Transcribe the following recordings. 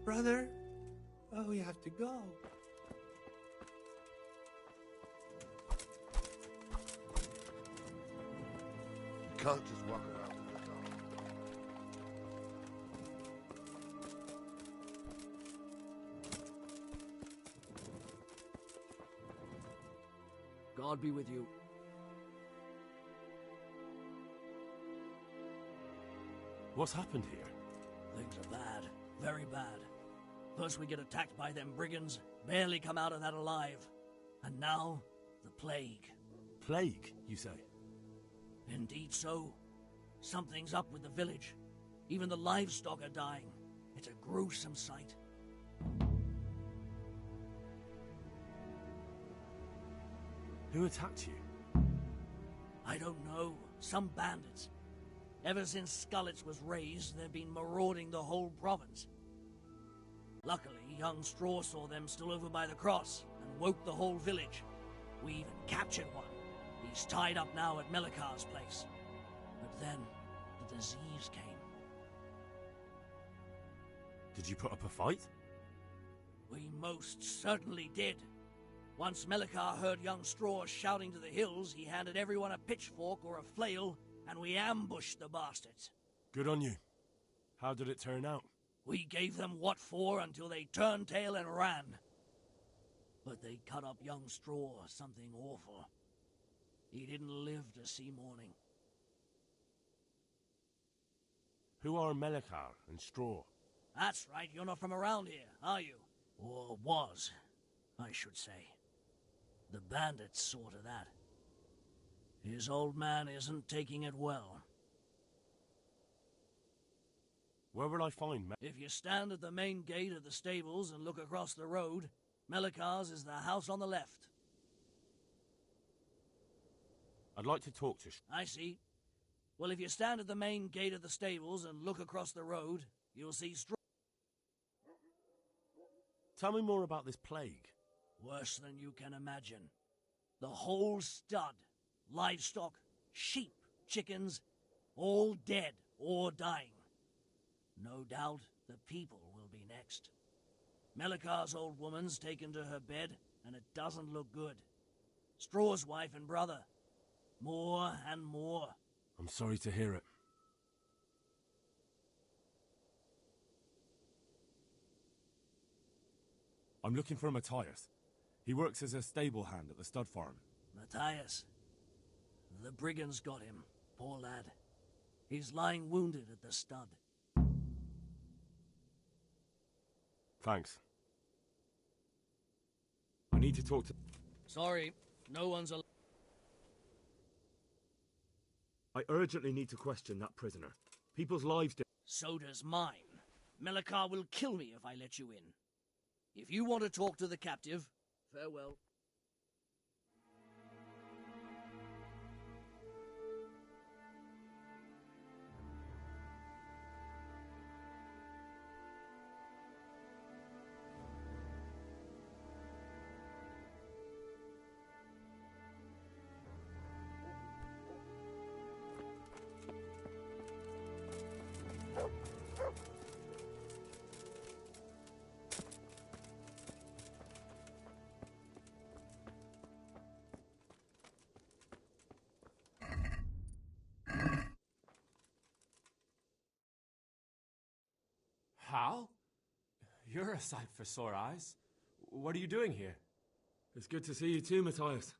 Brother? Oh, we have to go. You can't just walk around in the dark. God be with you. What's happened here? Things are bad. Very bad. First we get attacked by them brigands, barely come out of that alive. And now, the plague. Plague, you say? Indeed so. Something's up with the village. Even the livestock are dying. It's a gruesome sight. Who attacked you? I don't know. Some bandits. Ever since Scullets was raised, they've been marauding the whole province. Luckily, young Straw saw them still over by the cross and woke the whole village. We even captured one. He's tied up now at Melikar's place. But then, the disease came. Did you put up a fight? We most certainly did. Once Melikar heard young Straw shouting to the hills, he handed everyone a pitchfork or a flail, and we ambushed the bastards. Good on you. How did it turn out? We gave them what for until they turned tail and ran. But they cut up young Straw, something awful. He didn't live to see morning. Who are Melikar and Straw? That's right, you're not from around here, are you? Or was, I should say. The bandits saw to that. His old man isn't taking it well. Where will I find If you stand at the main gate of the stables and look across the road, Melikar's is the house on the left. I'd like to talk to... I see. Well, if you stand at the main gate of the stables and look across the road, you'll see Straw. Tell me more about this plague. Worse than you can imagine. The whole stud, livestock, sheep, chickens, all dead or dying. No doubt the people will be next. Melikar's old woman's taken to her bed, and it doesn't look good. Straw's wife and brother. More and more. I'm sorry to hear it. I'm looking for Matthias. He works as a stable hand at the stud farm. Matthias. The brigands got him, poor lad. He's lying wounded at the stud. Thanks. I need to talk to... Sorry, no one's alive. I urgently need to question that prisoner. People's lives... So does mine. Melikar will kill me if I let you in. If you want to talk to the captive, farewell. Hal? You're a sight for sore eyes. What are you doing here? It's good to see you too, Matthias.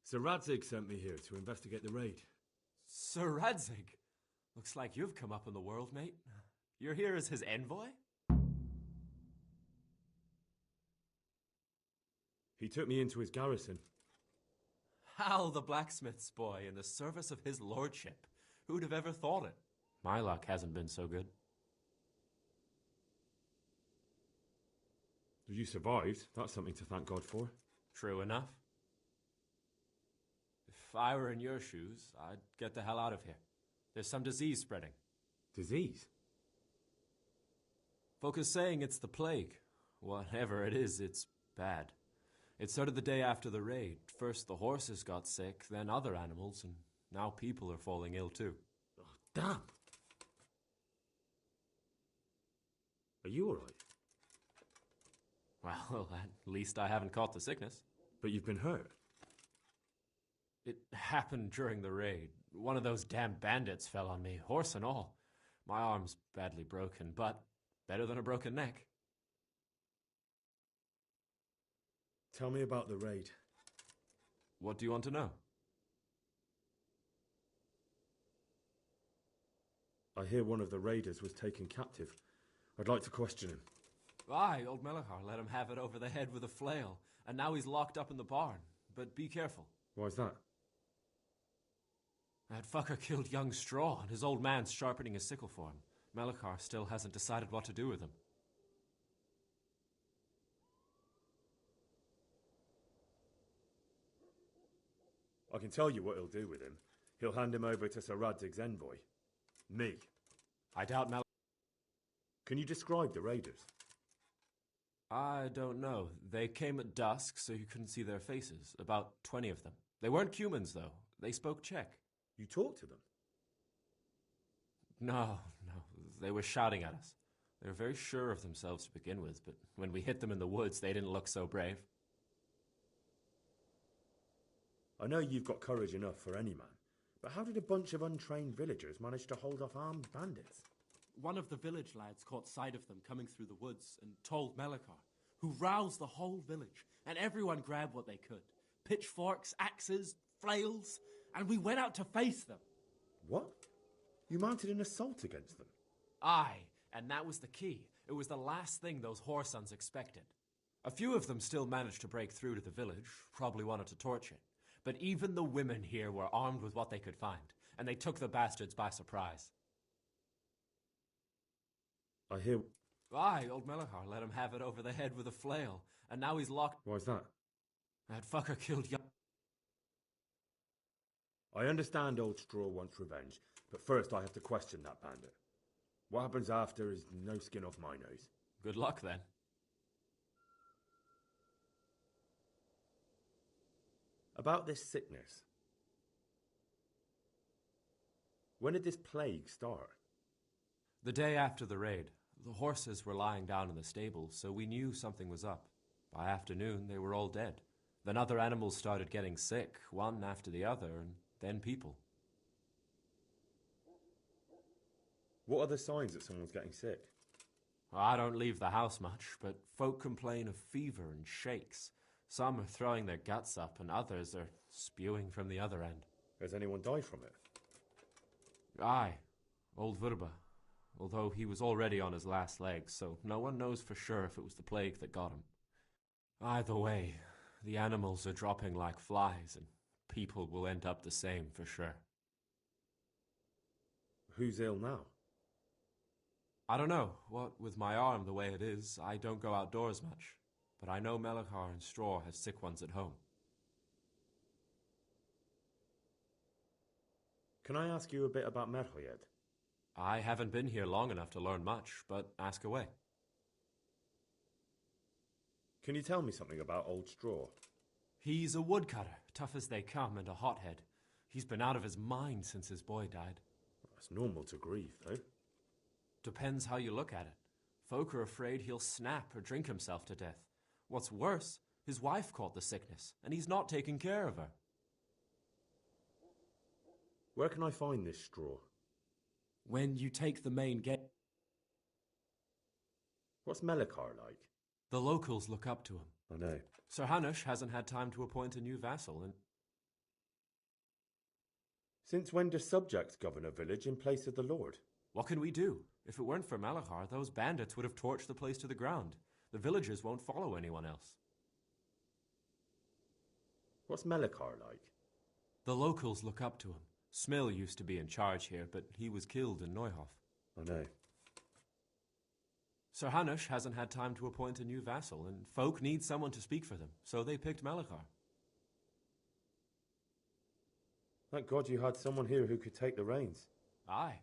Sir Radzig sent me here to investigate the raid. Sir Radzig? Looks like you've come up in the world, mate. You're here as his envoy? He took me into his garrison. Hal, the blacksmith's boy, in the service of his lordship. Who'd have ever thought it? My luck hasn't been so good. You survived. That's something to thank God for. True enough. If I were in your shoes, I'd get the hell out of here. There's some disease spreading. Disease? Folk are saying it's the plague. Whatever it is, it's bad. It started the day after the raid. First the horses got sick, then other animals, and now people are falling ill too. Oh, damn! Are you alright? Well, at least I haven't caught the sickness. But you've been hurt. It happened during the raid. One of those damn bandits fell on me, horse and all. My arm's badly broken, but better than a broken neck. Tell me about the raid. What do you want to know? I hear one of the raiders was taken captive. I'd like to question him. Aye, old Melachar let him have it over the head with a flail, and now he's locked up in the barn. But be careful. Why's that? That fucker killed young Straw, and his old man's sharpening his sickle for him. Melachar still hasn't decided what to do with him. I can tell you what he'll do with him. He'll hand him over to Sir Radzig's envoy. Me. I doubt Can you describe the raiders? I don't know. They came at dusk, so you couldn't see their faces. About 20 of them. They weren't humans, though. They spoke Czech. You talked to them? No. They were shouting at us. They were very sure of themselves to begin with, but when we hit them in the woods, they didn't look so brave. I know you've got courage enough for any man, but how did a bunch of untrained villagers manage to hold off armed bandits? One of the village lads caught sight of them coming through the woods and told Melachar, who roused the whole village, and everyone grabbed what they could. Pitchforks, axes, flails, and we went out to face them. What? You mounted an assault against them? Aye, and that was the key. It was the last thing those whoresons expected. A few of them still managed to break through to the village, probably wanted to torch it. But even the women here were armed with what they could find, and they took the bastards by surprise. I hear... Aye, old Melachar let him have it over the head with a flail, and now he's locked... Why's that? That fucker killed young... I understand old Straw wants revenge, but first I have to question that bandit. What happens after is no skin off my nose. Good luck, then. About this sickness. When did this plague start? The day after the raid, the horses were lying down in the stable, so we knew something was up. By afternoon, they were all dead. Then other animals started getting sick, one after the other, and then people. What are the signs that someone's getting sick? I don't leave the house much, but folk complain of fever and shakes. Some are throwing their guts up, and others are spewing from the other end. Has anyone died from it? Aye, old Vurba. Although he was already on his last legs, so no one knows for sure if it was the plague that got him. Either way, the animals are dropping like flies, and people will end up the same for sure. Who's ill now? I don't know. What with my arm the way it is, I don't go outdoors much. But I know Melachar and Straw has sick ones at home. Can I ask you a bit about Merho yet? I haven't been here long enough to learn much, but ask away. Can you tell me something about old Straw? He's a woodcutter, tough as they come, and a hothead. He's been out of his mind since his boy died. It's normal to grieve, though. Depends how you look at it. Folk are afraid he'll snap or drink himself to death. What's worse, his wife caught the sickness, and he's not taking care of her. Where can I find this Straw? When you take the main gate... What's Melachar like? The locals look up to him. I know. Sir Hanush hasn't had time to appoint a new vassal, and... Since when do subjects govern a village in place of the lord? What can we do? If it weren't for Melachar, those bandits would have torched the place to the ground. The villagers won't follow anyone else. What's Melachar like? The locals look up to him. Smill used to be in charge here, but he was killed in Neuhof. I know. Sir Hanush hasn't had time to appoint a new vassal, and folk need someone to speak for them, so they picked Melachar. Thank God you had someone here who could take the reins. Aye.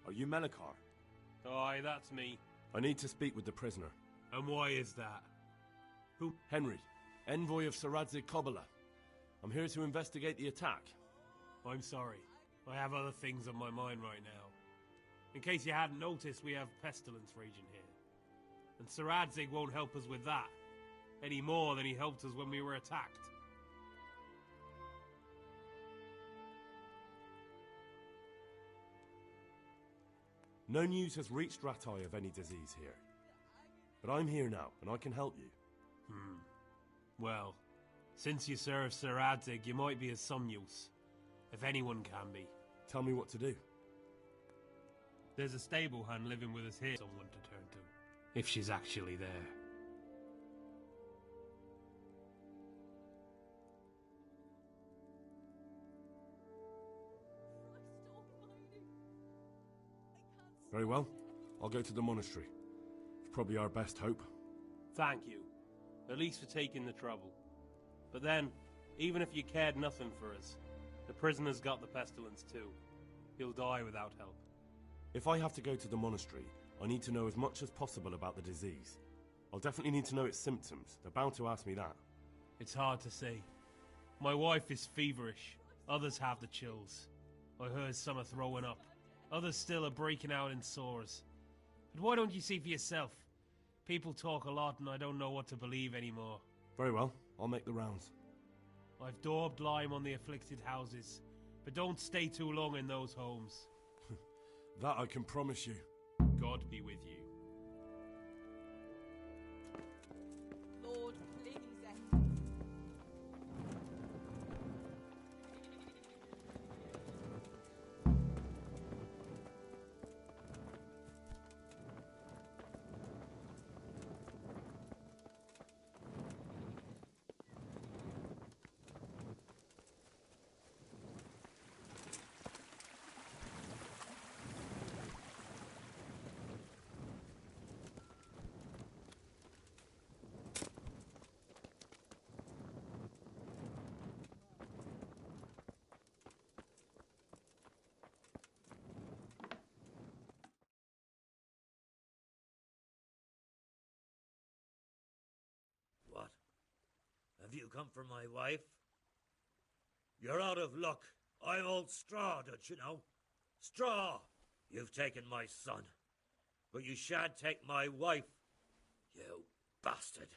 Are you Melikar? Aye, that's me. I need to speak with the prisoner. And why is that? Who? Henry, envoy of Saradze Kobala. I'm here to investigate the attack. I'm sorry. I have other things on my mind right now. In case you hadn't noticed, we have pestilence raging here. And Saradzig won't help us with that, any more than he helped us when we were attacked. No news has reached Ratai of any disease here. But I'm here now, and I can help you. Well, since you serve Saradzig, you might be of some use. If anyone can be. Tell me what to do. There's a stable hand living with us here, someone to turn to. If she's actually there. Very well. I'll go to the monastery. It's probably our best hope. Thank you. At least for taking the trouble. But then, even if you cared nothing for us, the prisoner's got the pestilence too. He'll die without help. If I have to go to the monastery, I need to know as much as possible about the disease. I'll definitely need to know its symptoms. They're bound to ask me that. It's hard to say. My wife is feverish. Others have the chills. I heard some are throwing up. Others still are breaking out in sores. But why don't you see for yourself? People talk a lot and I don't know what to believe anymore. Very well. I'll make the rounds. I've daubed lime on the afflicted houses, but don't stay too long in those homes. That I can promise you. God be with you. Lord, please. What? Have you come for my wife? You're out of luck. I'm old Straw, don't you know? Straw! You've taken my son. But you shan't take my wife. You bastard.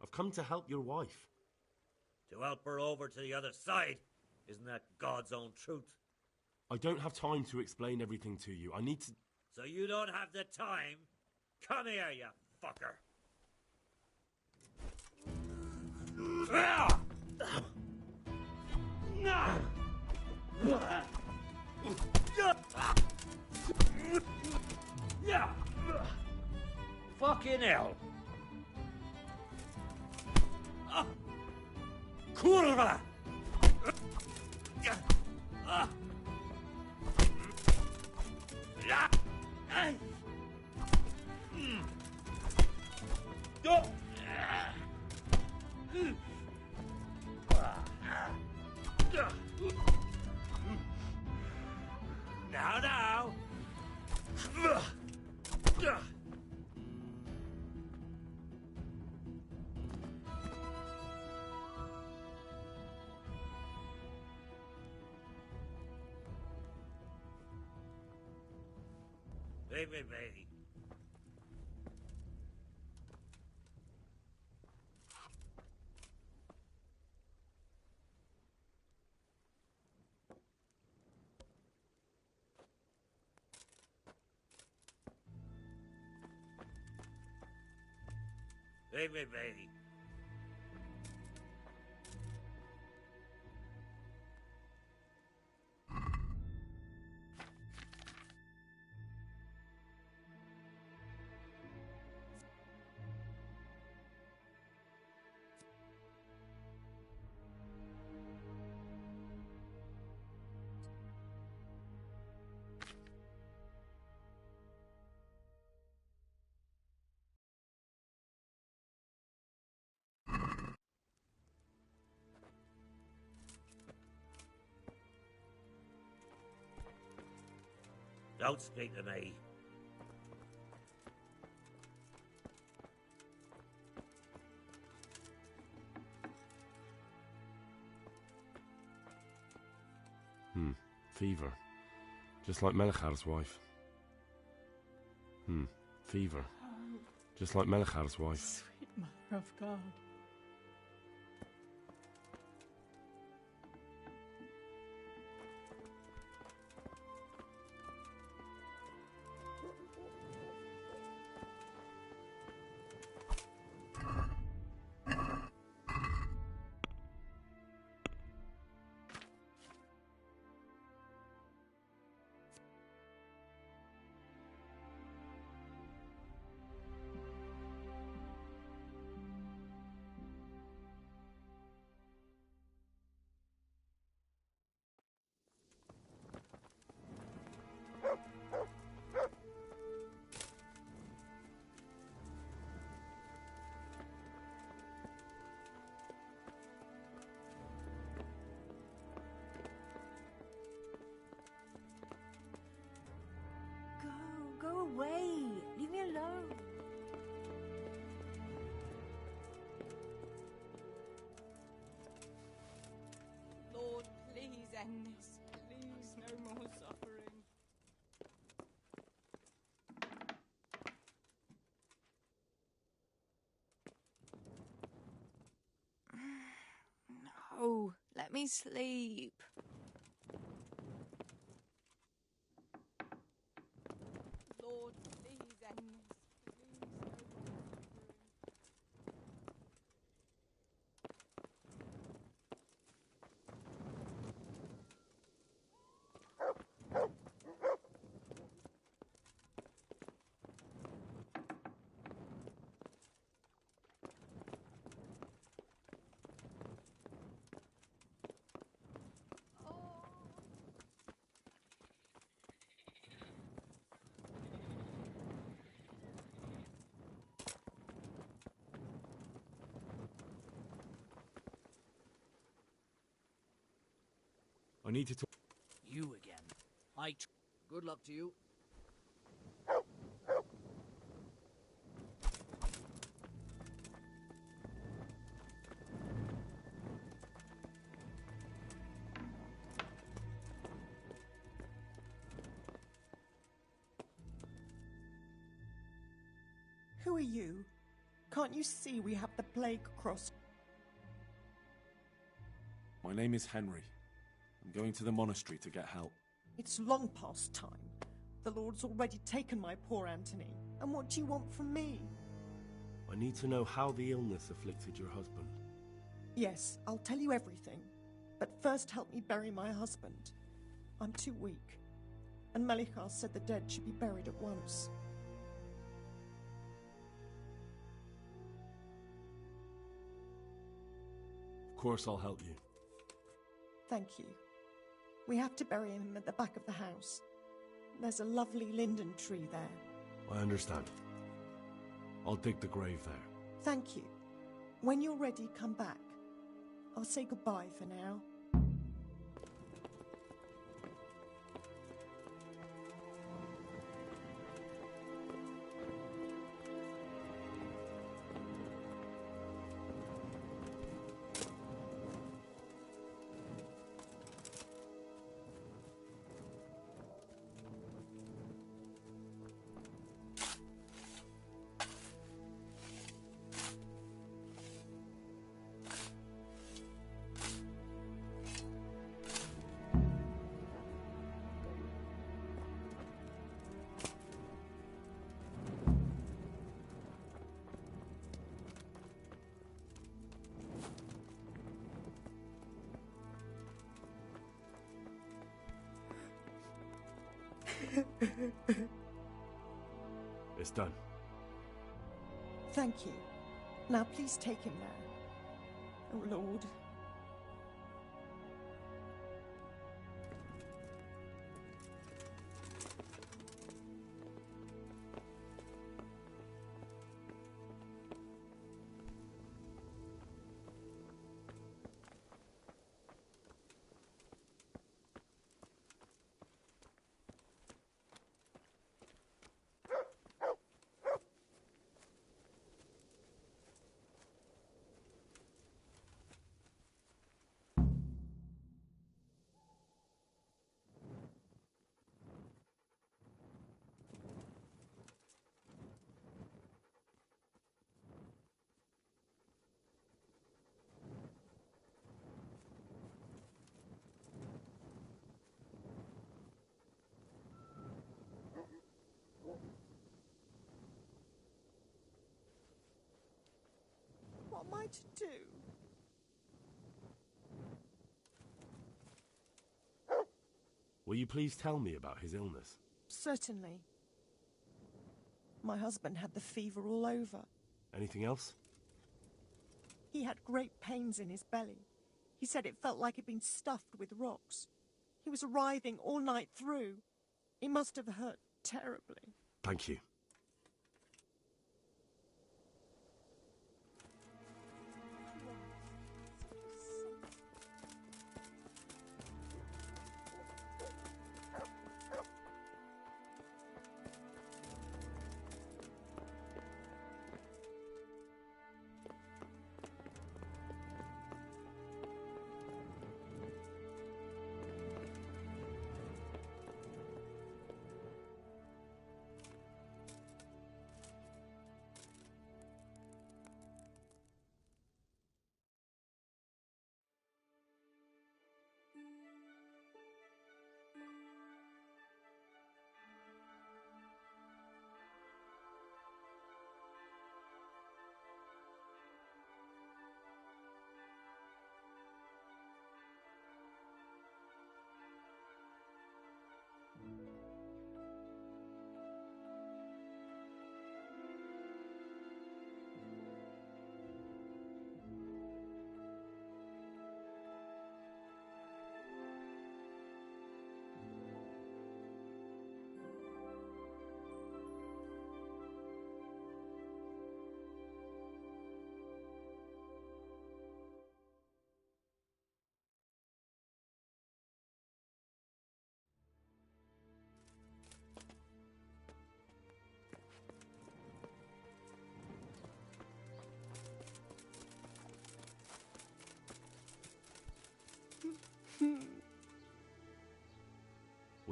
I've come to help your wife. To help her over to the other side. Isn't that God's own truth? I don't have time to explain everything to you. I need to... So you don't have the time? Come here, you fucker. Fucking hell. Kurva! Now. Baby. Baby. Don't speak to me. Fever. Just like Melichar's wife. Fever. Just like Melichar's wife. Sweet Mother of God. Go away. Leave me alone. Lord, please end this. Please, no more suffering. No, let me sleep. Lord, please end this. Please, no more suffering. I need to talk. You again. Good luck to you. Who are you? Can't you see we have the plague across? My name is Henry. I'm going to the monastery to get help. It's long past time. The Lord's already taken my poor Anthony. And what do you want from me? I need to know how the illness afflicted your husband. Yes, I'll tell you everything. But first help me bury my husband. I'm too weak. And Melichar said the dead should be buried at once. Of course I'll help you. Thank you. We have to bury him at the back of the house. There's a lovely linden tree there. I understand. I'll dig the grave there. Thank you. When you're ready, come back. I'll say goodbye for now. It's done. Thank you. Now please take him there. Oh, Lord. I to do? Will you please tell me about his illness? Certainly. My husband had the fever all over. Anything else? He had great pains in his belly. He said it felt like it'd been stuffed with rocks. He was writhing all night through. He must have hurt terribly. Thank you.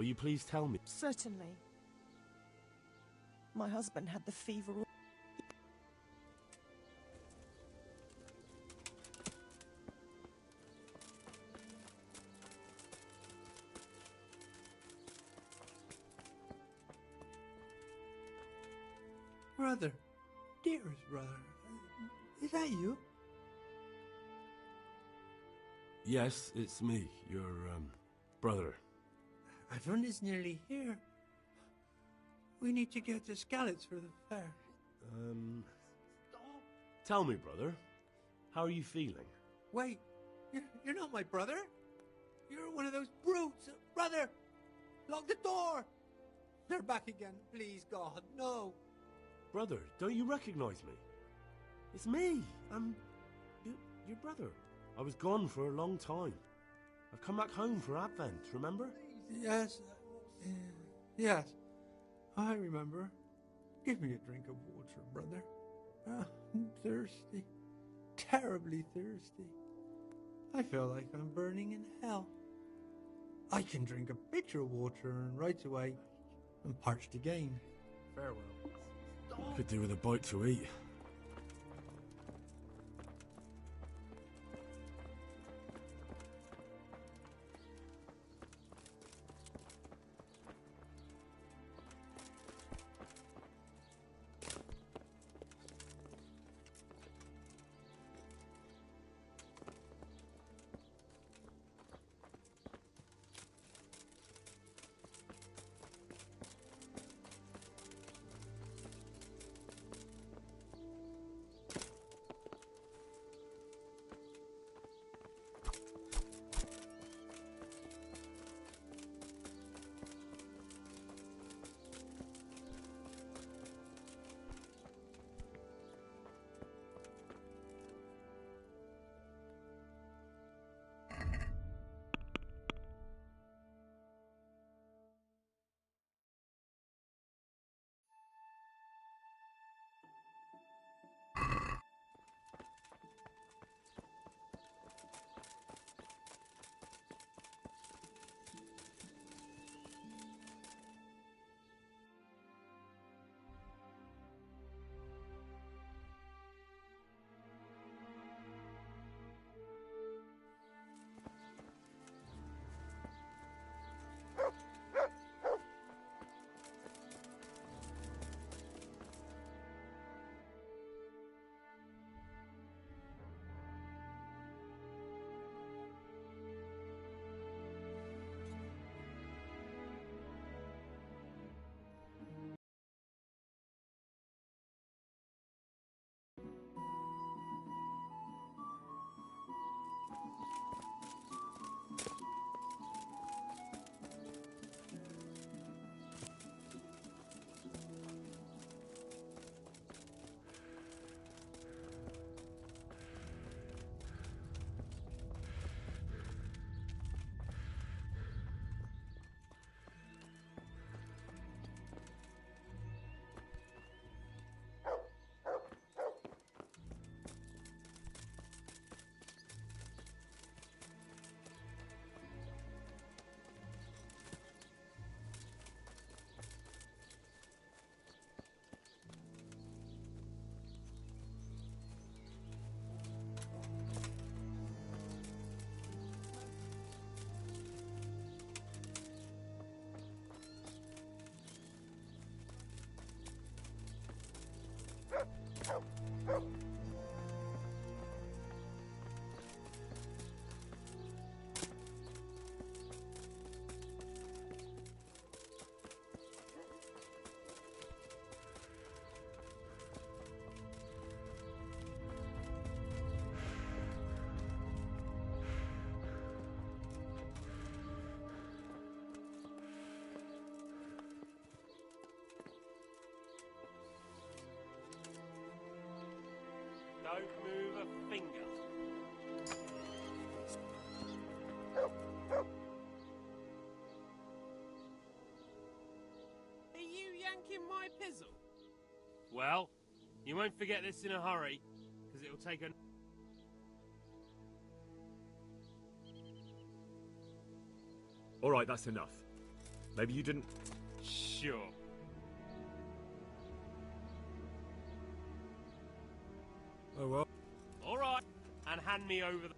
Will you please tell me? Certainly. My husband had the fever all... Brother, dearest brother, is that you? Yes, it's me, your, brother. Everyone is nearly here. We need to get to Skalitz for the fair. Tell me, brother, how are you feeling? Wait, you're not my brother? You're one of those brutes! Brother! Lock the door! They're back again, please God, no! Brother, don't you recognize me? It's me. I'm your brother. I was gone for a long time. I've come back home for Advent, remember? Yes, yes, I remember. Give me a drink of water, brother. I'm thirsty, terribly thirsty. I feel like I'm burning in hell. I can drink a pitcher of water and right away I'm parched again. Farewell. Could do with a bite to eat. Don't move a finger. Are you yanking my pizzle? Well, you won't forget this in a hurry, because it'll take a... All right, that's enough. Maybe you didn't... Sure. Oh well. All right, and hand me over the...